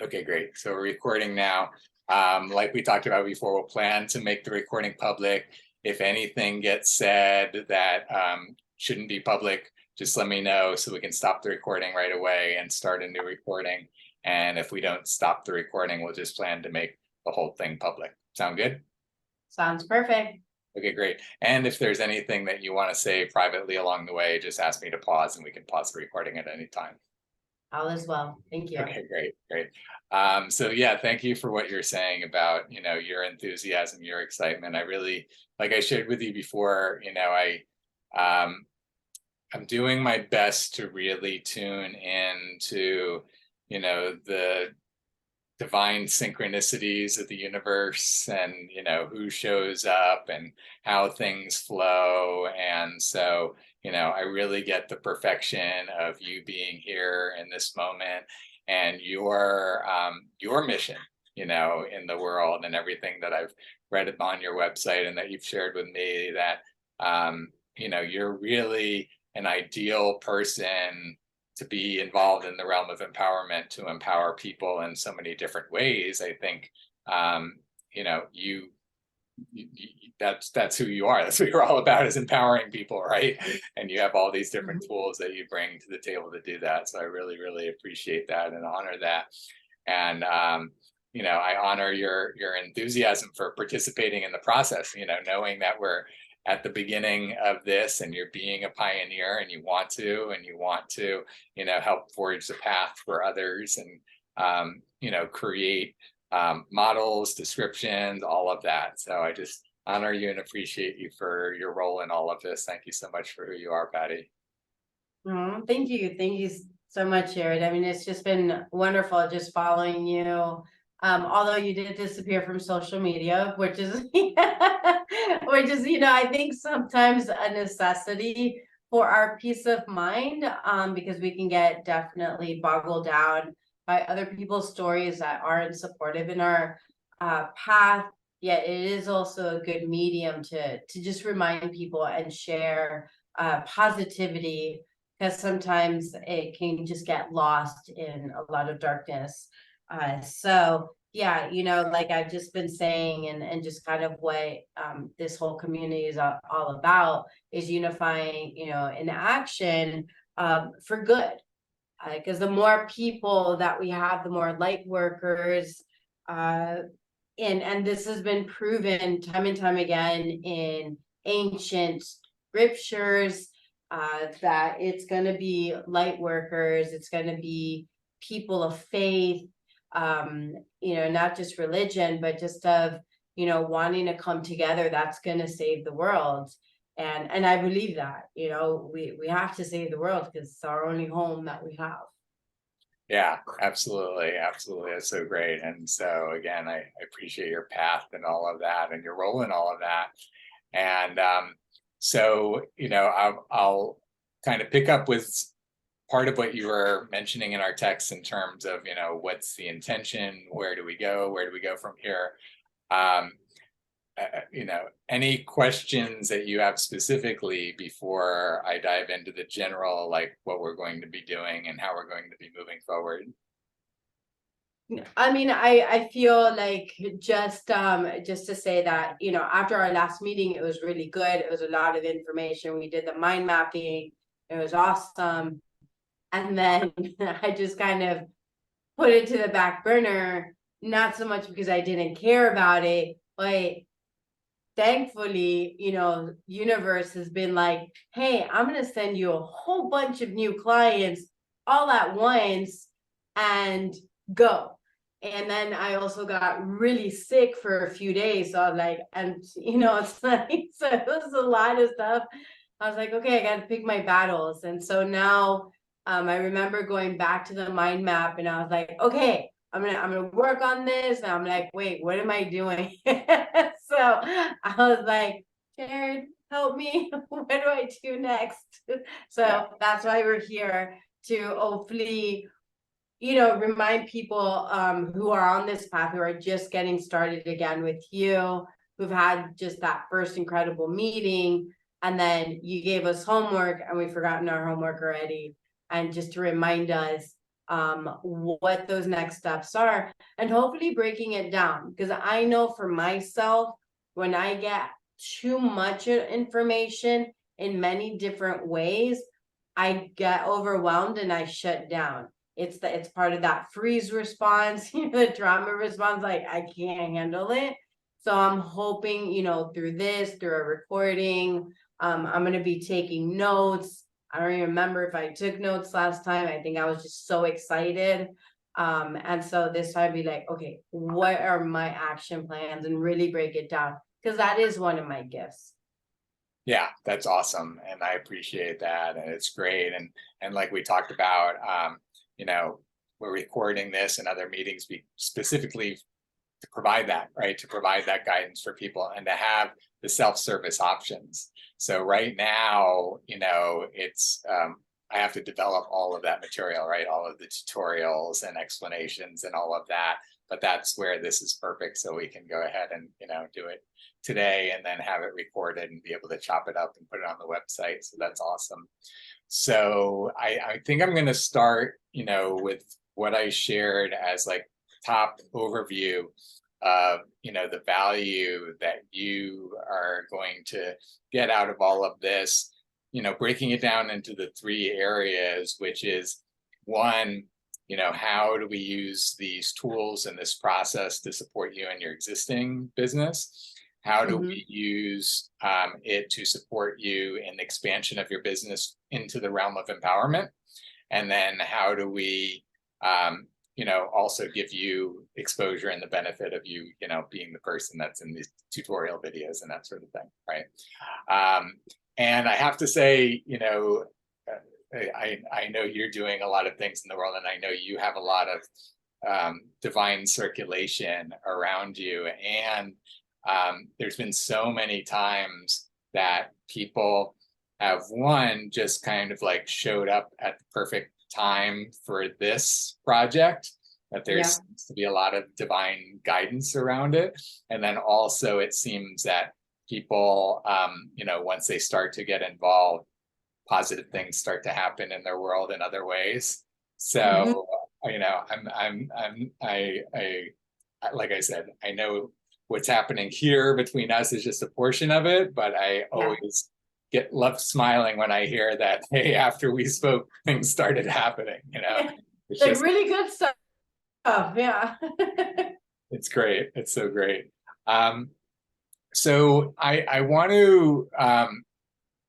Okay, great. So we're recording now. Like we talked about before, we'll plan to make the recording public. If anything gets said that shouldn't be public, just let me know so we can stop the recording right away and start a new recording. And if we don't stop the recording, we'll just plan to make the whole thing public. Sound good? Sounds perfect. Okay, great. And if there's anything that you want to say privately along the way, just ask me to pause and we can pause the recording at any time. All is well. Thank you. Okay, great. So yeah, thank you for what you're saying about, your enthusiasm, your excitement. I really, like I shared with you before, I'm doing my best to really tune in to, the divine synchronicities of the universe and, who shows up and how things flow. And so, I really get the perfection of you being here in this moment and your mission, in the world, and everything that I've read on your website and that you've shared with me, that you're really an ideal person to be involved in the realm of empowerment, to empower people in so many different ways. I think that's who you are. That's what you're all about, is empowering people, right? And you have all these different tools that you bring to the table to do that. So I really appreciate that and honor that. And I honor your enthusiasm for participating in the process, knowing that we're at the beginning of this and you're being a pioneer and you want to help forge the path for others and create models, descriptions, all of that. So I just honor you and appreciate you for your role in all of this. Thank you so much for who you are, Paty. Oh, thank you so much, Jared. I mean, it's just been wonderful just following you. Although you did disappear from social media, which is I think sometimes a necessity for our peace of mind, because we can get definitely boggled down by other people's stories that aren't supportive in our path. Yet it is also a good medium to just remind people and share positivity, because sometimes it can just get lost in a lot of darkness. So yeah, like I've just been saying, and just kind of what this whole community is all about, is unifying, in action for good. Because the more people that we have, the more light workers, and this has been proven time and time again in ancient scriptures, that it's going to be light workers, it's going to be people of faith, not just religion, but just of, wanting to come together, that's going to save the world. And I believe that, we have to save the world because it's our only home that we have. Yeah, absolutely. That's so great. And so again, I appreciate your path and all of that and your role in all of that. And so, I'll kind of pick up with part of what you were mentioning in our text in terms of, what's the intention? Where do we go from here? Any questions that you have specifically before I dive into the general, like what we're going to be doing and how we're going to be moving forward? I mean, I feel like just to say that, after our last meeting, it was really good. It was a lot of information. We did the mind mapping. It was awesome. And then I just kind of put it to the back burner, not so much because I didn't care about it, but thankfully, universe has been like, hey, I'm going to send you a whole bunch of new clients all at once and go. And then I also got really sick for a few days. So I was like, and it's like, so it was a lot of stuff. I was like, okay, I got to pick my battles. And so now I remember going back to the mind map and I was like, okay, I'm gonna work on this. And I'm like, wait, what am I doing? So I was like, Jared, help me. What do I do next? So that's why we're here, to hopefully, remind people who are on this path, who are just getting started again with you, who've had just that first incredible meeting, and then you gave us homework and we've forgotten our homework already. And just to remind us what those next steps are, and hopefully breaking it down. Because I know for myself, when I get too much information in many different ways, I get overwhelmed and I shut down. It's part of that freeze response, the trauma response, like I can't handle it. So I'm hoping, through this, through a recording, I'm gonna be taking notes. I don't even remember if I took notes last time. I think I was just so excited. And so this time I'd be like, okay, what are my action plans, and really break it down, because that is one of my gifts. Yeah, that's awesome, and I appreciate that, and it's great. And like we talked about, we're recording this and other meetings specifically to provide that, right? To provide that guidance for people and to have the self-service options. So right now, it's I have to develop all of that material, right? All of the tutorials and explanations and all of that. But that's where this is perfect. So we can go ahead and, do it today and then have it recorded and be able to chop it up and put it on the website. So that's awesome. So I think I'm going to start, with what I shared as like top overview of, the value that you are going to get out of all of this, breaking it down into the three areas, which is one, how do we use these tools and this process to support you in your existing business? How do we use it to support you in the expansion of your business into the realm of empowerment? And then how do we, also give you exposure and the benefit of you, being the person that's in these tutorial videos and that sort of thing, right? And I have to say, I know you're doing a lot of things in the world, and I know you have a lot of divine circulation around you. And there's been so many times that people have, one, just kind of like showed up at the perfect time for this project, that there seems to be a lot of divine guidance around it. And then also it seems that people, once they start to get involved, positive things start to happen in their world in other ways. So, I like I said, I know what's happening here between us is just a portion of it, but I always love smiling when I hear that, hey, after we spoke, things started happening, It's like just really good stuff. Yeah. It's great. It's so great. So I want to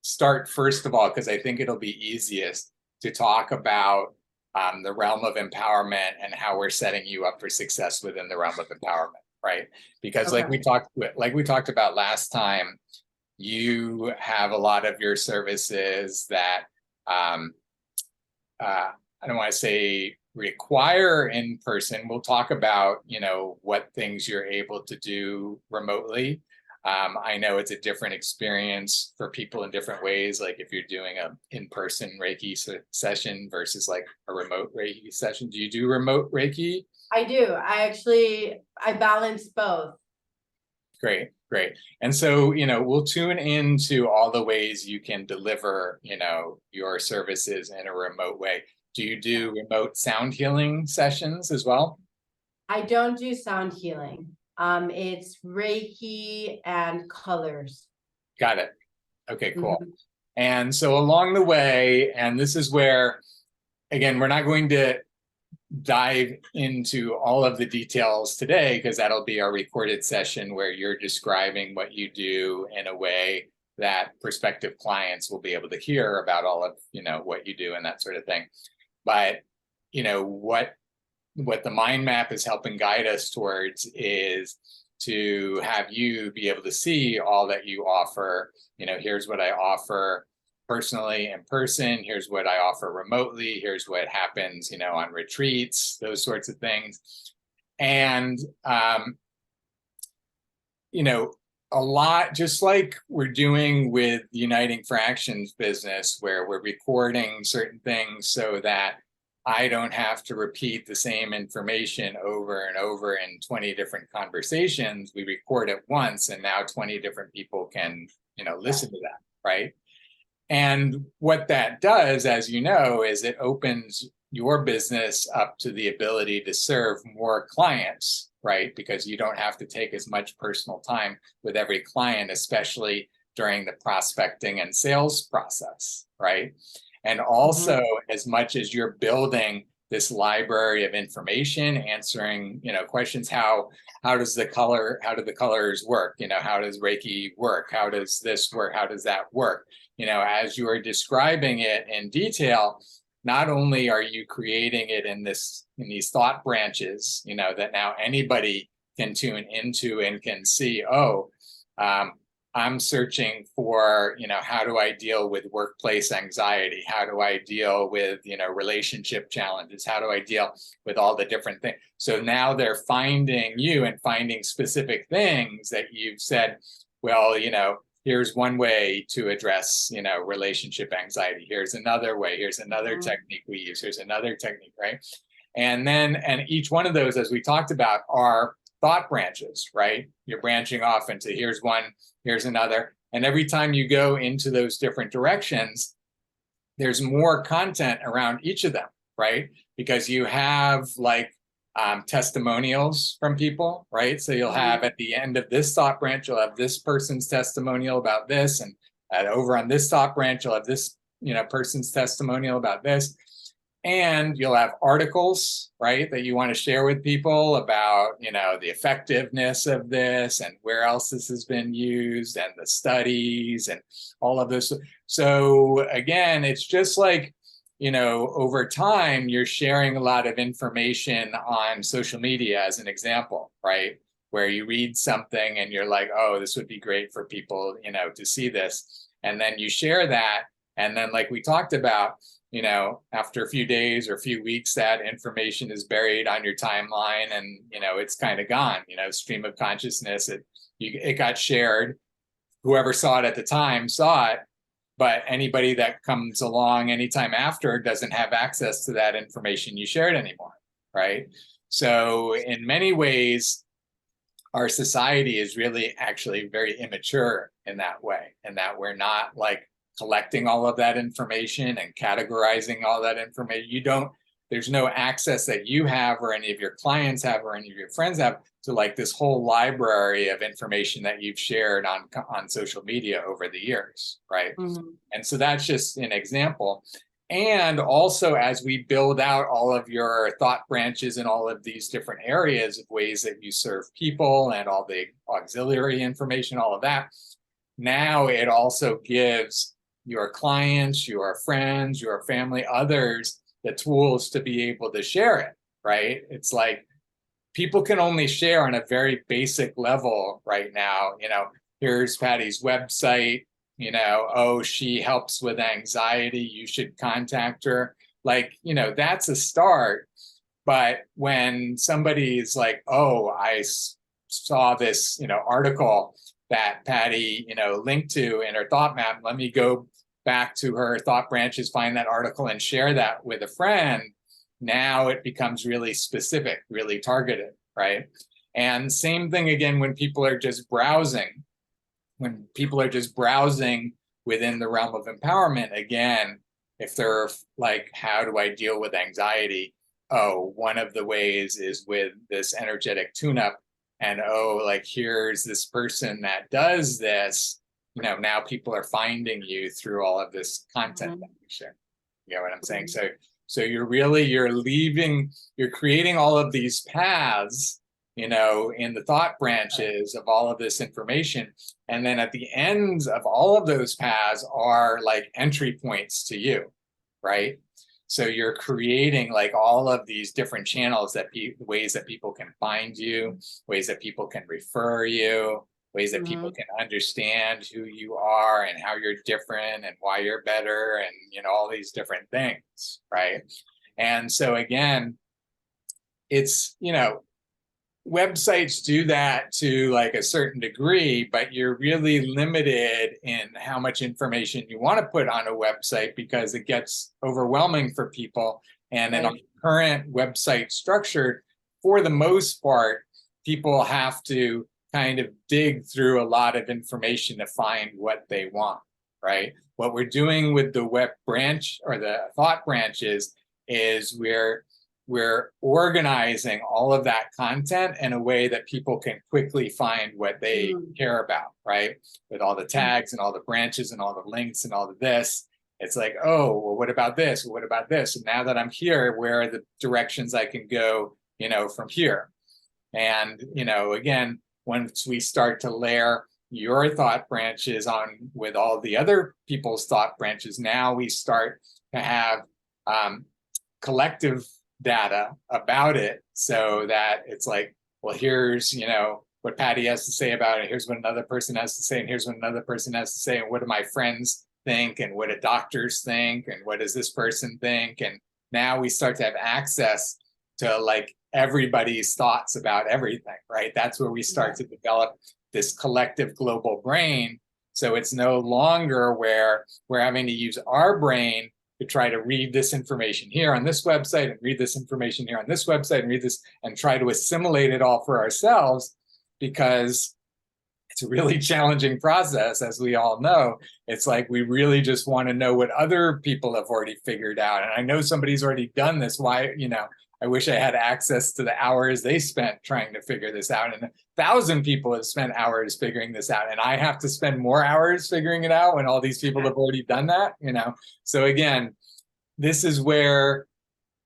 start first of all, because I think it'll be easiest to talk about the realm of empowerment and how we're setting you up for success within the realm of empowerment, right? Because like we talked about last time, you have a lot of your services that I don't want to say require in person. We'll talk about, what things you're able to do remotely. I know it's a different experience for people in different ways. Like if you're doing a in-person Reiki session versus like a remote Reiki session. Do you do remote Reiki? I do. I balance both. Great. And so, we'll tune into all the ways you can deliver, your services in a remote way. Do you do remote sound healing sessions as well? I don't do sound healing. It's Reiki and colors. Got it. Okay, cool. And so along the way, and this is where, again, we're not going to dive into all of the details today, because that'll be our recorded session where you're describing what you do in a way that prospective clients will be able to hear about all of, what you do and that sort of thing. But, what the mind map is helping guide us towards is to have you be able to see all that you offer. Here's what I offer personally in person. Here's what I offer remotely. Here's what happens, on retreats, those sorts of things. And, a lot, just like we're doing with Uniting Fractions business, where we're recording certain things so that I don't have to repeat the same information over and over in 20 different conversations. We record it once, and now 20 different people can, listen to that, right? And what that does, as you know, is it opens your business up to the ability to serve more clients, right? Because you don't have to take as much personal time with every client, especially during the prospecting and sales process, right? And also, as much as you're building this library of information, answering, questions, how do the colors work? How does Reiki work? How does this work? How does that work? As you are describing it in detail, not only are you creating it in these thought branches, that now anybody can tune into and can see, I'm searching for, how do I deal with workplace anxiety? How do I deal with, relationship challenges? How do I deal with all the different things? So now they're finding you and finding specific things that you've said, well, here's one way to address, relationship anxiety. Here's another way. Here's another technique we use. Here's another technique, right? And each one of those, as we talked about, are thought branches, right? You're branching off into here's one, here's another. And every time you go into those different directions, there's more content around each of them, right? Because you have testimonials from people, right? So you'll have at the end of this thought branch, you'll have this person's testimonial about this, and over on this thought branch, you'll have this, person's testimonial about this. And you'll have articles, right, that you want to share with people about, the effectiveness of this and where else this has been used and the studies and all of this. So again, it's just like, over time, you're sharing a lot of information on social media as an example, right? Where you read something and you're like, oh, this would be great for people, to see this. And then you share that. And then like we talked about, after a few days or a few weeks, that information is buried on your timeline and, it's kind of gone, stream of consciousness, it got shared. Whoever saw it at the time saw it, but anybody that comes along anytime after doesn't have access to that information you shared anymore, right? So in many ways, our society is really actually very immature in that way, and that we're not collecting all of that information and categorizing all that information. There's no access that you have or any of your clients have or any of your friends have to this whole library of information that you've shared on social media over the years, right? And so that's just an example. And also, as we build out all of your thought branches in all of these different areas of ways that you serve people and all the auxiliary information, all of that, now it also gives your clients, your friends, your family, others, the tools to be able to share it, right? It's like people can only share on a very basic level right now. Here's Paty's website, she helps with anxiety, you should contact her. That's a start. But when somebody's like, oh, I saw this, article that Paty, linked to in her thought map, let me go back to her thought branches, find that article and share that with a friend. Now it becomes really specific, really targeted, right? And same thing again, when people are just browsing, within the realm of empowerment, again, if they're like, how do I deal with anxiety? Oh, one of the ways is with this energetic tune-up. And here's this person that does this. Now people are finding you through all of this content that you share. You know what I'm saying? So you're creating all of these paths, in the thought branches of all of this information. And then at the ends of all of those paths are entry points to you, right? So you're creating all of these different channels ways that people can find you, ways that people can refer you, ways that people can understand who you are and how you're different and why you're better and, all these different things, right? And so again, it's, websites do that to a certain degree, but you're really limited in how much information you want to put on a website because it gets overwhelming for people. And in our current website structure, for the most part, people have to kind of dig through a lot of information to find what they want, right? What we're doing with the web branch or the thought branches is we're organizing all of that content in a way that people can quickly find what they care about, right? With all the tags and all the branches and all the links and all of this. It's like, oh, well, what about this? What about this? And now that I'm here, where are the directions I can go, from here? And, again, once we start to layer your thought branches on with all the other people's thought branches, now we start to have collective data about it, so that it's like, well, here's, what Paty has to say about it. Here's what another person has to say. And here's what another person has to say. And what do my friends think? And what do doctors think? And what does this person think? And now we start to have access to like everybody's thoughts about everything, right? That's where we start to develop this collective global brain. So it's no longer where we're having to use our brain to try to read this information here on this website and read this information here on this website and read this and try to assimilate it all for ourselves, because it's a really challenging process, as we all know. It's like we really just want to know what other people have already figured out. And I know somebody's already done this. Why, I wish I had access to the hours they spent trying to figure this out. And 1,000 people have spent hours figuring this out. And I have to spend more hours figuring it out when all these people have already done that, So again, this is where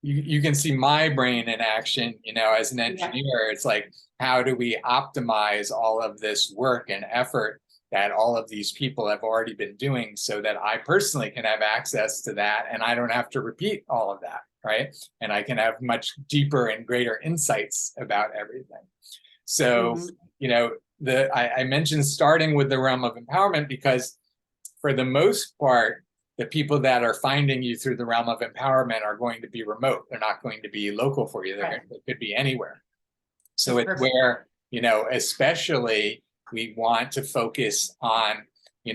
you can see my brain in action, as an engineer. It's like, how do we optimize all of this work and effort that all of these people have already been doing, so that I personally can have access to that and I don't have to repeat all of that, right? And I can have much deeper and greater insights about everything. So, I mentioned starting with the realm of empowerment because for the most part, the people that are finding you through the realm of empowerment are going to be remote. They're not going to be local for you. They could be anywhere. So it's where, especially we want to focus on,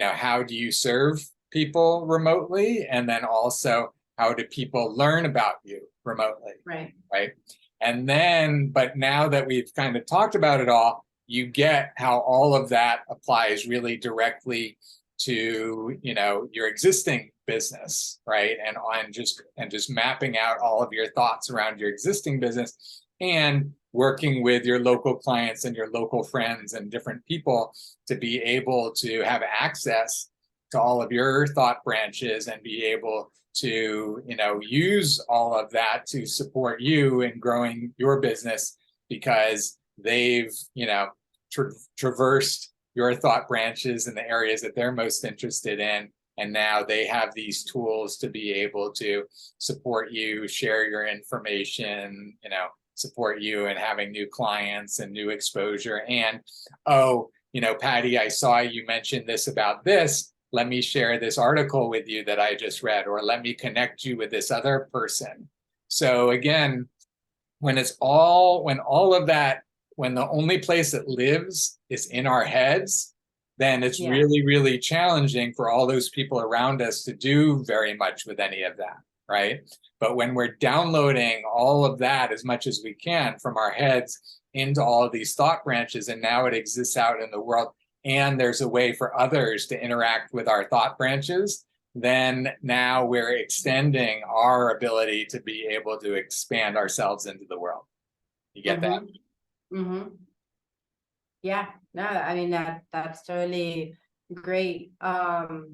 how do you serve people remotely? And then also, how do people learn about you remotely? Right. And then, but now that we've kind of talked about it all, you get how all of that applies really directly to, your existing business, right? And just mapping out all of your thoughts around your existing business and working with your local clients and your local friends and different people to be able to have access to all of your thought branches and be able to, use all of that to support you in growing your business, because they've, traversed your thought branches in the areas that they're most interested in. And now they have these tools to be able to support you, share your information, support you in having new clients and new exposure. And, Paty, I saw you mentioned this about this. Let me share this article with you that I just read, or let me connect you with this other person. So again, when the only place it lives is in our heads, then it's really, really challenging for all those people around us to do very much with any of that, right? But when we're downloading all of that as much as we can from our heads into all of these thought branches, and now it exists out in the world, and there's a way for others to interact with our thought branches, then now we're extending our ability to be able to expand ourselves into the world. You get that? Yeah, no, I mean, that's totally great. So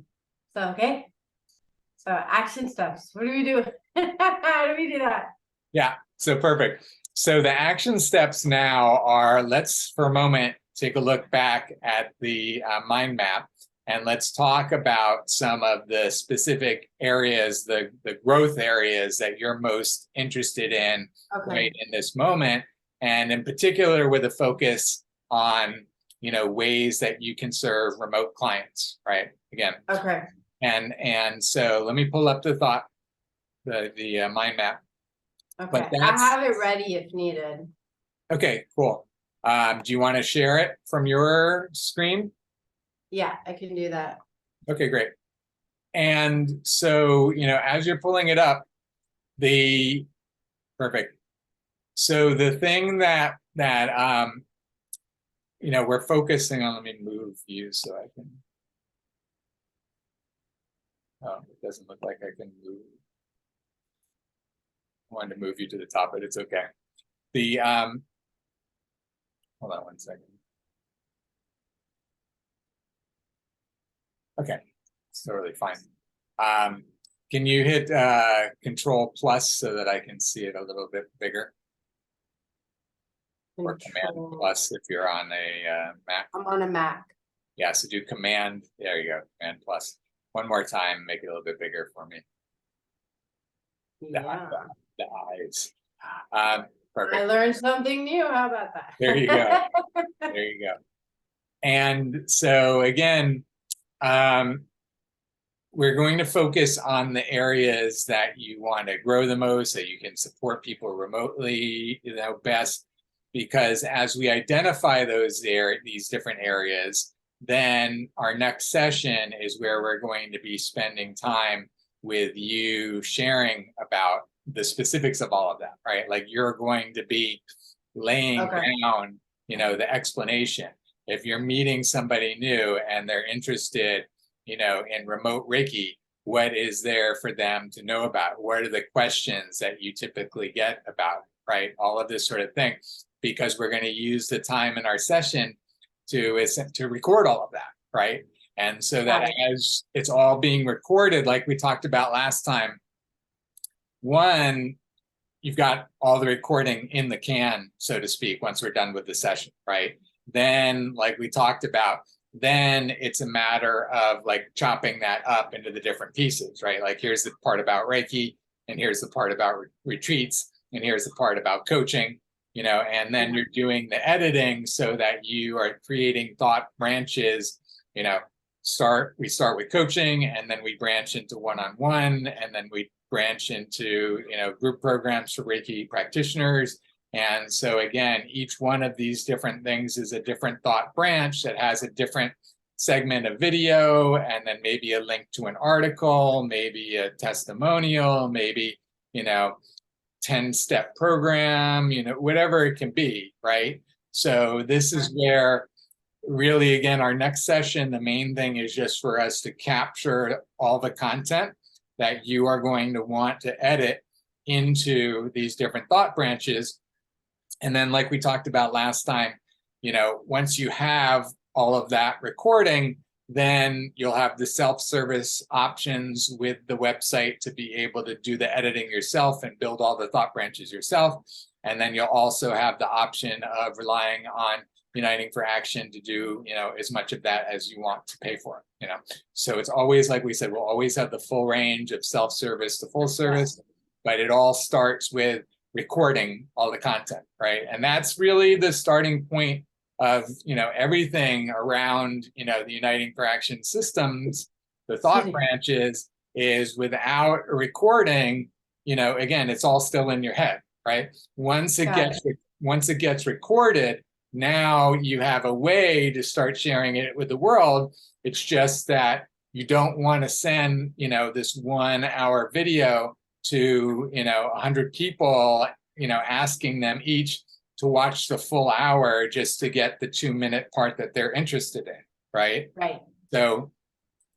action steps. What do we do? How do we do that? Yeah, so perfect. So the action steps now are, let's for a moment take a look back at the mind map, and let's talk about some of the specific areas, the growth areas that you're most interested in right in this moment, and in particular with a focus on, ways that you can serve remote clients, right? Again. And so let me pull up the mind map. But I have it ready if needed. Okay, cool. Do you want to share it from your screen? Yeah, I can do that. Okay, great. And so, as you're pulling it up, perfect. So the thing that we're focusing on, let me move you so I can, it doesn't look like I can move. wanted to move you to the top, but it's okay. The hold on one second. Okay, it's totally fine. Can you hit Control plus so that I can see it a little bit bigger? Or Command plus if you're on a Mac. I'm on a Mac. Yeah, so do Command. There you go, Command plus. One more time, make it a little bit bigger for me. Yeah. The eyes. Perfect. I learned something new. How about that? There you go. There you go. And so again, we're going to focus on the areas that you want to grow the most, that you can support people remotely, best, because as we identify these different areas, then our next session is where we're going to be spending time with you sharing about the specifics of all of that, right? Like you're going to be laying down, the explanation. If you're meeting somebody new and they're interested, in remote Reiki, what is there for them to know about? What are the questions that you typically get about, right? All of this sort of thing, because we're going to use the time in our session to record all of that, right? And so that as it's all being recorded, like we talked about last time, one, you've got all the recording in the can, so to speak, once we're done with the session, right? Then, like we talked about, then it's a matter of like chopping that up into the different pieces, right? Like here's the part about Reiki, and here's the part about retreats, and here's the part about coaching, and then you're doing the editing so that you are creating thought branches, we start with coaching, and then we branch into one-on-one, and then we branch into, group programs for Reiki practitioners. And so again, each one of these different things is a different thought branch that has a different segment of video, and then maybe a link to an article, maybe a testimonial, maybe, 10-step program, whatever it can be, right? So this is where really, again, our next session, the main thing is just for us to capture all the content that you are going to want to edit into these different thought branches. And then like we talked about last time, once you have all of that recording, then you'll have the self-service options with the website to be able to do the editing yourself and build all the thought branches yourself. And then you'll also have the option of relying on Uniting for Action to do, as much of that as you want to pay for it, So it's always, like we said, we'll always have the full range of self-service to full service, but it all starts with recording all the content, right? And that's really the starting point of, everything around, the Uniting for Action systems, the thought branches, is without a recording, again, it's all still in your head, right? Once it gets recorded, now you have a way to start sharing it with the world. It's just that you don't want to send, this 1 hour video to, 100 people, asking them each to watch the full hour just to get the 2-minute part that they're interested in, right? Right. So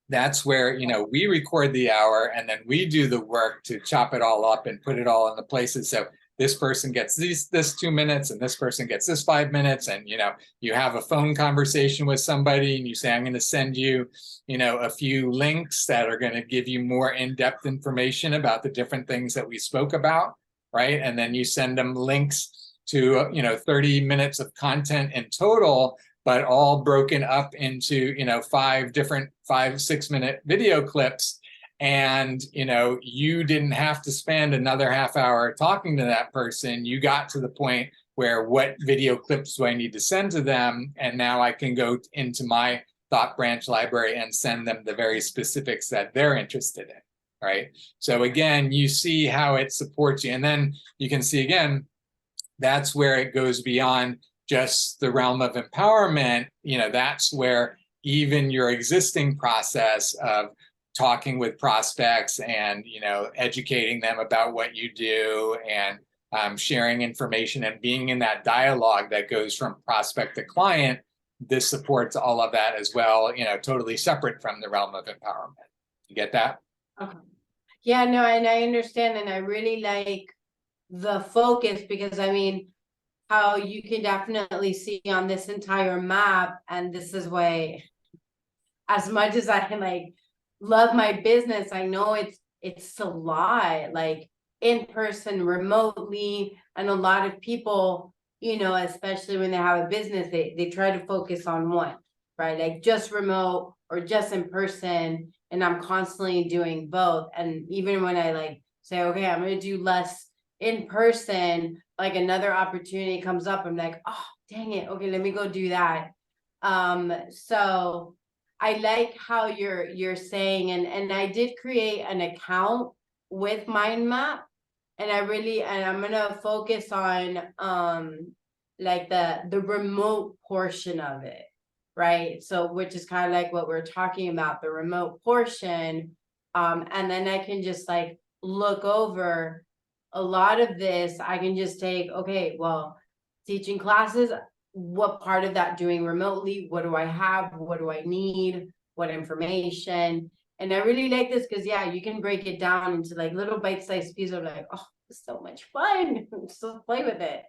that's where, we record the hour and then we do the work to chop it all up and put it all in the places. So this person gets this 2 minutes and this person gets this 5 minutes. And, you have a phone conversation with somebody and you say, I'm going to send you, a few links that are going to give you more in-depth information about the different things that we spoke about, right? And then you send them links to, 30 minutes of content in total, but all broken up into, 5-6 minute video clips. And, you didn't have to spend another half hour talking to that person. You got to the point where what video clips do I need to send to them? And now I can go into my thought branch library and send them the very specifics that they're interested in, right? So again, you see how it supports you. And then you can see again, that's where it goes beyond just the realm of empowerment. That's where even your existing process of talking with prospects and, educating them about what you do and sharing information and being in that dialogue that goes from prospect to client, this supports all of that as well, totally separate from the realm of empowerment. You get that? Okay. Yeah, no, and I understand. And I really like the focus, because I mean, how you can definitely see on this entire map, and this is why, as much as I can like love my business, I know it's a lot, like in person, remotely, and a lot of people, you know, especially when they have a business, they try to focus on one, right? Like just remote or just in person, and I'm constantly doing both. And even when I like say, okay, I'm gonna do less in person, like another opportunity comes up, I'm like, oh dang it, okay, let me go do that. So I like how you're saying, and I did create an account with mind map, and I'm gonna focus on like the remote portion of it, right? So which is kind of like what we're talking about, the remote portion. And then I can just like look over a lot of this. I can just take, okay, well, teaching classes, what part of that doing remotely, what do I have, what do I need, what information. And I really like this because yeah, you can break it down into like little bite-sized pieces of like, oh, it's so much fun. Just play with it.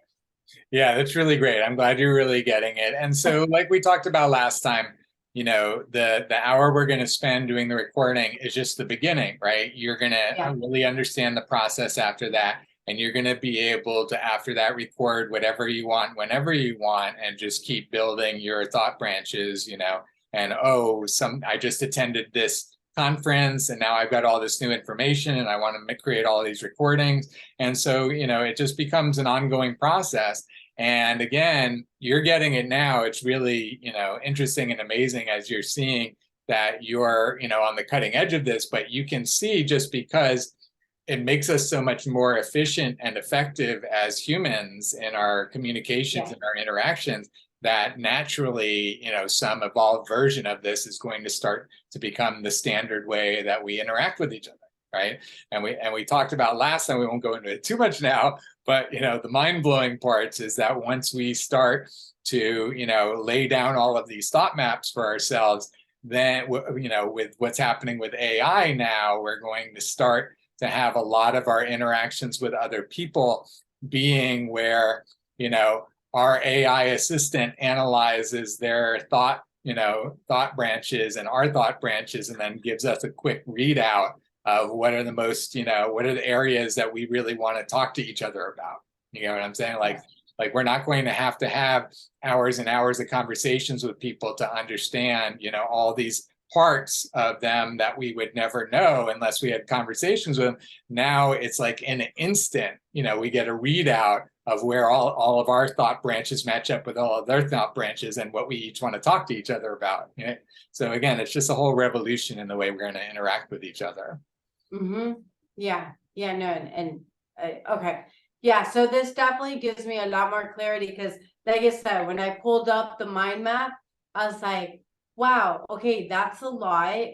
Yeah, that's really great. I'm glad you're really getting it. And so, like we talked about last time, the hour we're going to spend doing the recording is just the beginning, right? You're going to Yeah. really understand the process after that, and you're going to be able to, after that, record whatever you want, whenever you want, and just keep building your thought branches, And oh, I just attended this conference, and now I've got all this new information, and I want to create all these recordings. And so, it just becomes an ongoing process. And again, you're getting it now. It's really, interesting and amazing as you're seeing that you're, on the cutting edge of this, but you can see just because it makes us so much more efficient and effective as humans in our communications and our interactions that naturally, some evolved version of this is going to start to become the standard way that we interact with each other, right? And we talked about last time, we won't go into it too much now, but the mind-blowing parts is that once we start to lay down all of these thought maps for ourselves, then with what's happening with AI now, we're going to start to have a lot of our interactions with other people being where our AI assistant analyzes their thought branches and our thought branches, and then gives us a quick readout of what are the most, what are the areas that we really want to talk to each other about. You know what I'm saying? Like we're not going to have hours and hours of conversations with people to understand, all these parts of them that we would never know unless we had conversations with them. Now it's like in an instant, we get a readout of where all of our thought branches match up with all of their thought branches and what we each want to talk to each other about. So again, it's just a whole revolution in the way we're going to interact with each other. Yeah, no, and okay. Yeah, so this definitely gives me a lot more clarity because like I said, when I pulled up the mind map, I was like, wow, okay, that's a lot.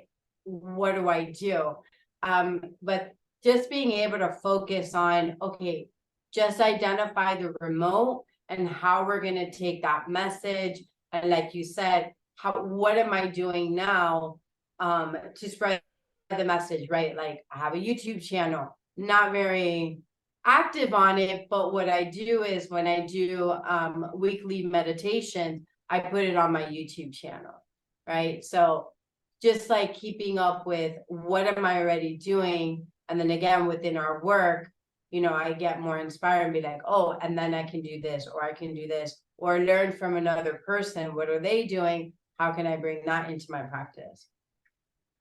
What do I do? But just being able to focus on, okay, just identify the remote and how we're going to take that message. And like you said, what am I doing now to spread the message, right? Like I have a YouTube channel, not very active on it, but what I do is when I do weekly meditation, I put it on my YouTube channel, right? So just like keeping up with what am I already doing, and then again within our work, I get more inspired and be like, oh, and then I can do this, or I can do this, or learn from another person. What are they doing? How can I bring that into my practice?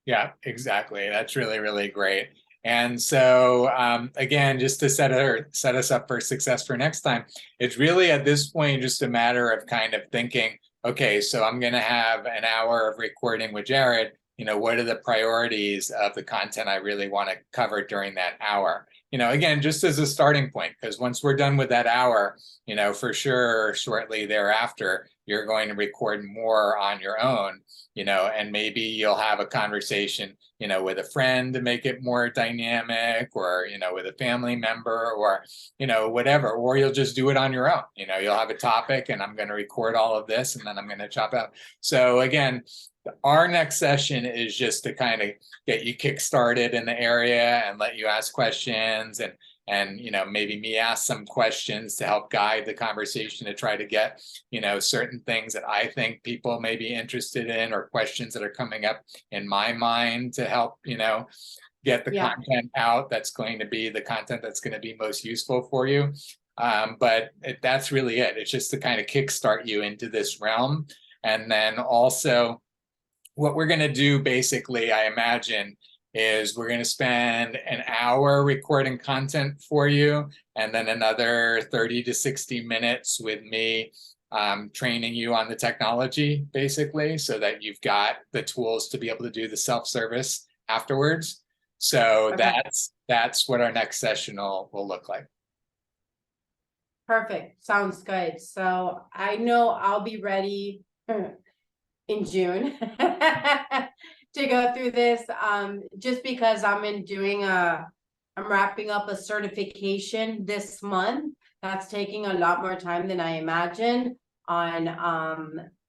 Yeah, exactly. That's really, really great. And so, again, just to set us up for success for next time, it's really at this point just a matter of kind of thinking, okay, so I'm going to have an hour of recording with Jared. What are the priorities of the content I really want to cover during that hour? Again, just as a starting point, because once we're done with that hour, for sure, shortly thereafter, you're going to record more on your own, and maybe you'll have a conversation, with a friend to make it more dynamic, or, with a family member, or, whatever, or you'll just do it on your own. You'll have a topic and I'm going to record all of this and then I'm going to chop out. So again, our next session is just to kind of get you kick-started in the area and let you ask questions and and, you know, maybe me ask some questions to help guide the conversation to try to get, you know, certain things that I think people may be interested in, or questions that are coming up in my mind to help, you know, get the content out that's going to be the content that's going to be most useful for you. But that's really it. It's just to kind of kickstart you into this realm. And then also what we're going to do basically, I imagine, is we're going to spend an hour recording content for you, and then another 30 to 60 minutes with me training you on the technology, basically, so that you've got the tools to be able to do the self-service afterwards. So that's what our next session will look like. Perfect. Sounds good. So I know I'll be ready in June to go through this, just because I'm wrapping up a certification this month. That's taking a lot more time than I imagined, on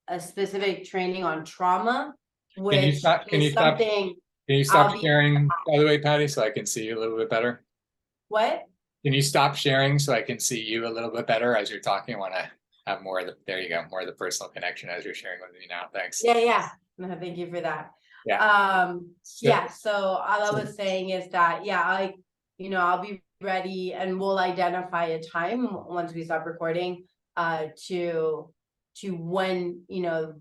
a specific training on trauma, which is something. Can you stop sharing, by the way, Patty, so I can see you a little bit better? What? Can you stop sharing so I can see you a little bit better as you're talking? I want to have more of the, there you go, more of the personal connection as you're sharing with me now. Thanks. Yeah. No, thank you for that. Yeah. So all I was saying is that, I'll be ready, and we'll identify a time once we stop recording, to when,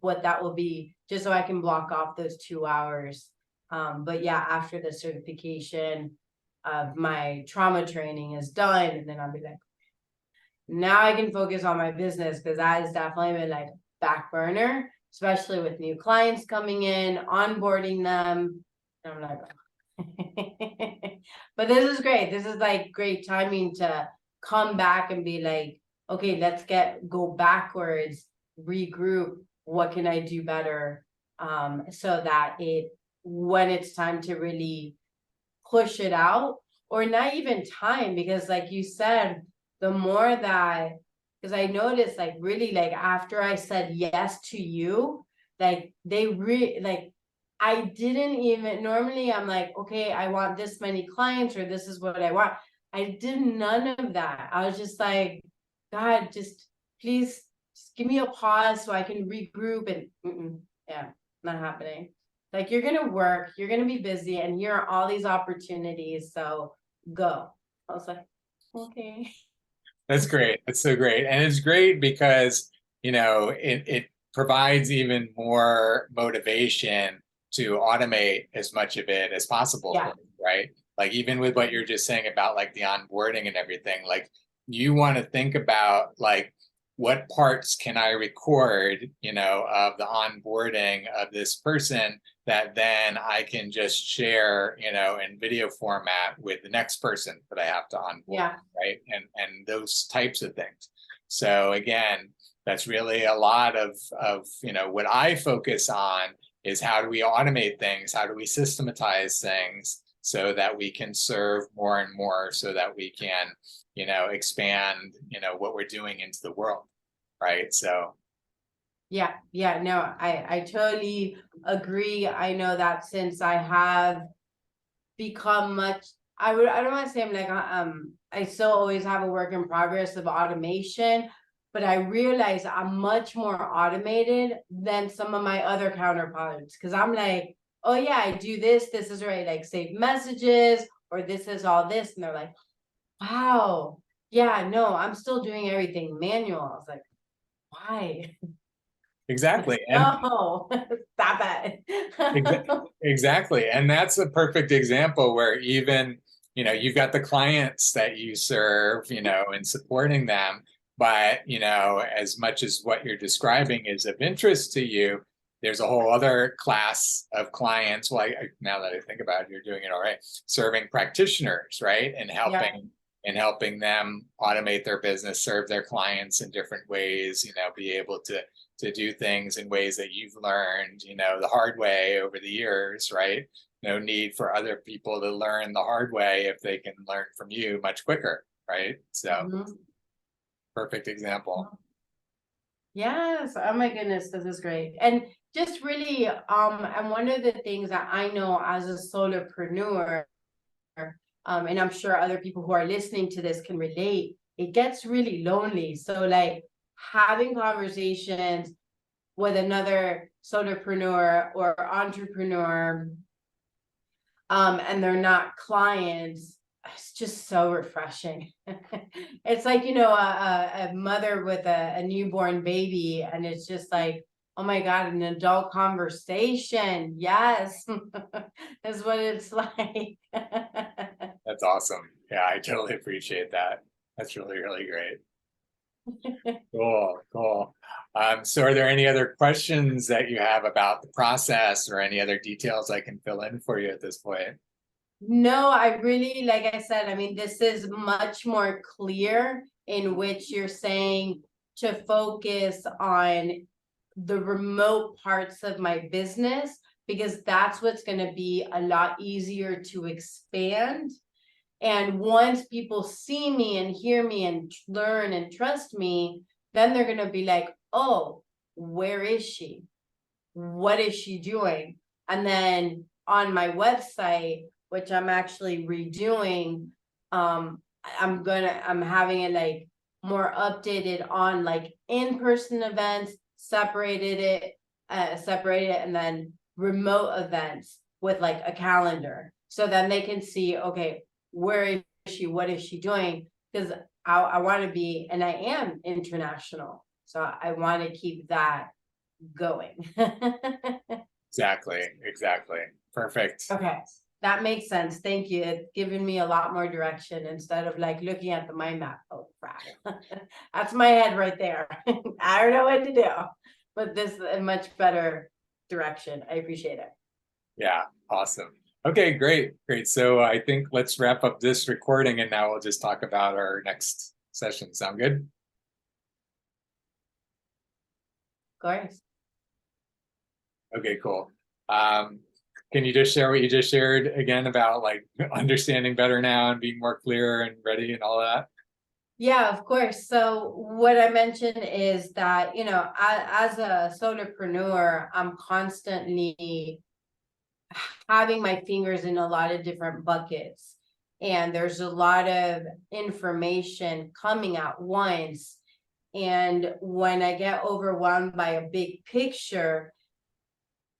what that will be, just so I can block off those 2 hours. But yeah, after the certification of my trauma training is done, and then I'll be like, now I can focus on my business, because that has definitely been like back burner, especially with new clients coming in, onboarding them. And I'm like, but this is great. This is like great timing to come back and be like, okay, let's go backwards, regroup. What can I do better? So that when it's time to really push it out, or not even time, because like you said, the more that, because I noticed, like, really, like, after I said yes to you, like, they really, like, I didn't even, normally I'm like, okay, I want this many clients, or this is what I want. I did none of that. I was just like, God, just please just give me a pause so I can regroup, and yeah, not happening. Like, you're gonna work, you're gonna be busy, and here are all these opportunities, so go. I was like, okay. That's great. That's so great. And it's great because, it provides even more motivation to automate as much of it as possible, right? Like, even with what you're just saying about like the onboarding and everything, like, you want to think about like, what parts can I record, of the onboarding of this person that then I can just share, in video format with the next person that I have to onboard, right? And those types of things. So again, that's really a lot of what I focus on is, how do we automate things? How do we systematize things so that we can serve more and more, so that we can, expand, what we're doing into the world, right? So yeah, no, I totally agree. I know that since I have become much, I don't want to say I'm like, I still always have a work in progress of automation, but I realize I'm much more automated than some of my other counterparts, because I'm like, oh yeah, I do this is right, like save messages, or this is all this, and they're like, wow, yeah, no, I'm still doing everything manual. I was like, why? exactly. No, stop it. Exactly. And that's a perfect example where even, you've got the clients that you serve, and supporting them. But, as much as what you're describing is of interest to you, there's a whole other class of clients. Well, now that I think about it, you're doing it all right, serving practitioners, right? And helping them automate their business, serve their clients in different ways, be able to do things in ways that you've learned, the hard way over the years, right? No need for other people to learn the hard way if they can learn from you much quicker, right? So perfect example. Yes, oh my goodness, this is great. And just really, and one of the things that I know as a solopreneur, and I'm sure other people who are listening to this can relate, it gets really lonely. So like having conversations with another solopreneur or entrepreneur, and they're not clients, it's just so refreshing. It's like, you know, a mother with a newborn baby, and it's just like, oh my God, an adult conversation. Yes, that's what it's like. That's awesome. Yeah, I totally appreciate that. That's really, really great. Cool, cool. So are there any other questions that you have about the process or any other details I can fill in for you at this point? No, I really, like I said, I mean, this is much more clear in which you're saying to focus on the remote parts of my business, because that's what's going to be a lot easier to expand. And once people see me and hear me and learn and trust me, then they're going to be like, oh, where is she? What is she doing? And then on my website, which I'm actually redoing, I'm having it like more updated on like in-person events, separated it, and then remote events with like a calendar. So then they can see, okay, where is she? What is she doing? Because I want to be, and I am international. So I want to keep that going. Exactly, exactly. Perfect. Okay, that makes sense. Thank you. It's given me a lot more direction instead of like looking at the mind map. Oh crap. That's my head right there. I don't know what to do, but this is a much better direction. I appreciate it. Yeah, awesome. Okay, great, great. So I think let's wrap up this recording and now we'll just talk about our next session. Sound good? Of course. Okay, cool. Can you just share what you just shared again about like understanding better now and being more clear and ready and all that? Yeah, of course. So what I mentioned is that, you know, as a solopreneur, I'm constantly having my fingers in a lot of different buckets, and there's a lot of information coming at once. And when I get overwhelmed by a big picture,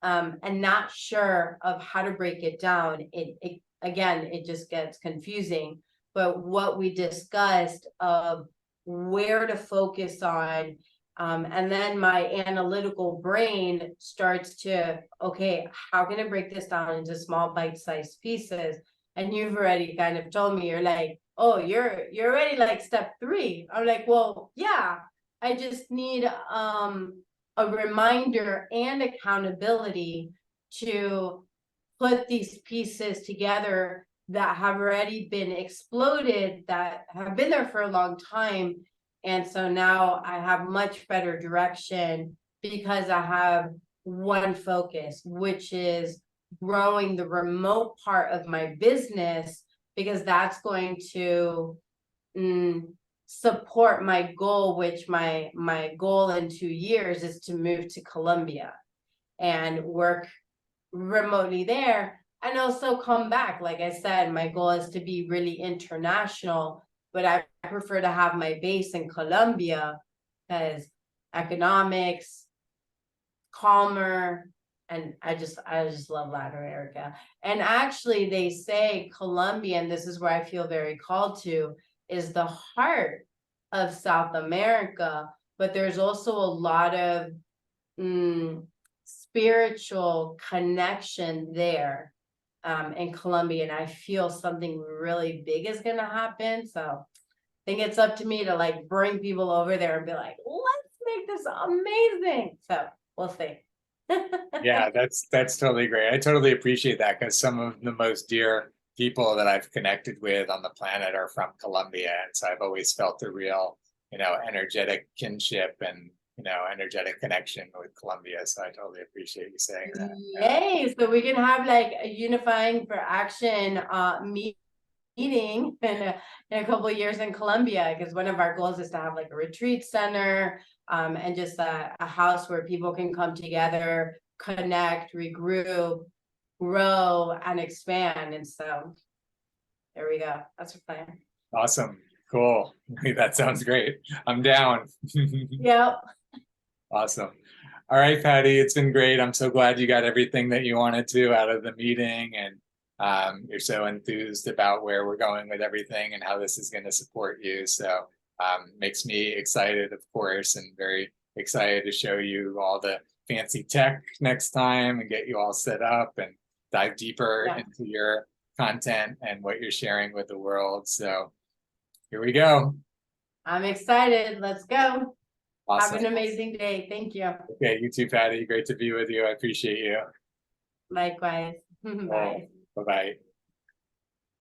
and not sure of how to break it down, it again, it just gets confusing. But what we discussed of where to focus on, and then my analytical brain starts to, okay, how can I break this down into small bite-sized pieces? And you've already kind of told me, you're like, oh, you're already like step 3. I'm like, well, yeah, I just need a reminder and accountability to put these pieces together that have already been exploded, that have been there for a long time. And so now I have much better direction because I have one focus, which is growing the remote part of my business, because that's going to support my goal, which my goal in 2 years is to move to Colombia and work remotely there, and also come back. Like I said, my goal is to be really international, but I prefer to have my base in Colombia because economics, calmer, and I just love Latin America. And actually they say Colombia, and this is where I feel very called to, is the heart of South America, but there's also a lot of spiritual connection there, in Colombia, and I feel something really big is gonna happen. So I think it's up to me to like bring people over there and be like, let's make this amazing. So we'll see. Yeah, that's totally great. I totally appreciate that because some of the most dear people that I've connected with on the planet are from Colombia. And so I've always felt a real, energetic kinship and, energetic connection with Colombia. So I totally appreciate you saying that. Yay! So we can have like a unifying for action meeting in a couple of years in Colombia, because one of our goals is to have like a retreat center, and just a house where people can come together, connect, regroup, grow, and expand. And so There we go. That's a plan. Awesome. Cool. That sounds great. I'm down. Yep. Awesome. All right, Paty, it's been great. I'm so glad you got everything that you wanted to out of the meeting, and you're so enthused about where we're going with everything and how this is going to support you. So makes me excited, of course, and very excited to show you all the fancy tech next time and get you all set up and dive deeper into your content and what you're sharing with the world. So here we go. I'm excited. Let's go. Awesome. Have an amazing day. Thank you. Okay, you too, Paty. Great to be with you. I appreciate you. Likewise. Bye. Bye-bye.